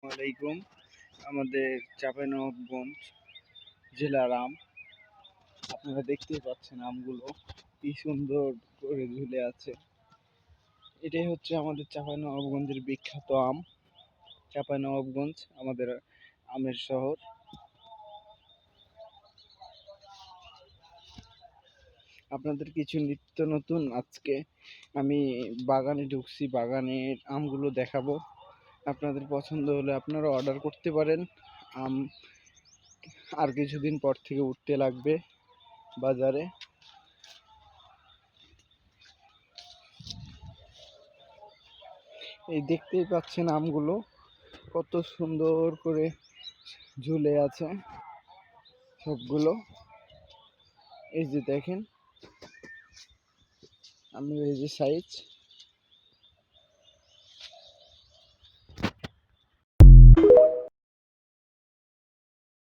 আলাইকুম। আমাদের চাঁপাইনবাবগঞ্জ জেলার আম, আপনারা দেখতেই পাচ্ছেন আমগুলো কি সুন্দর করে ঝুলে আছে। এটাই হচ্ছে আমাদের চাঁপাইনবাবগঞ্জের বিখ্যাত আম। চাঁপাইনবাবগঞ্জ আমাদের আমের শহর। আপনাদের কিছু নিত্য নতুন আজকে আমি বাগানে ঢুকছি, বাগানের আমগুলো দেখাবো। আপনাদের পছন্দ হলে আপনারা অর্ডার করতে পারেন। আম আর কিছুদিন পর থেকে উঠতে লাগবে বাজারে। এই দেখতেই পাচ্ছেন আমগুলো কত সুন্দর করে ঝুলে আছে সবগুলো। এই যে দেখেন আমের এই যে সাইজ।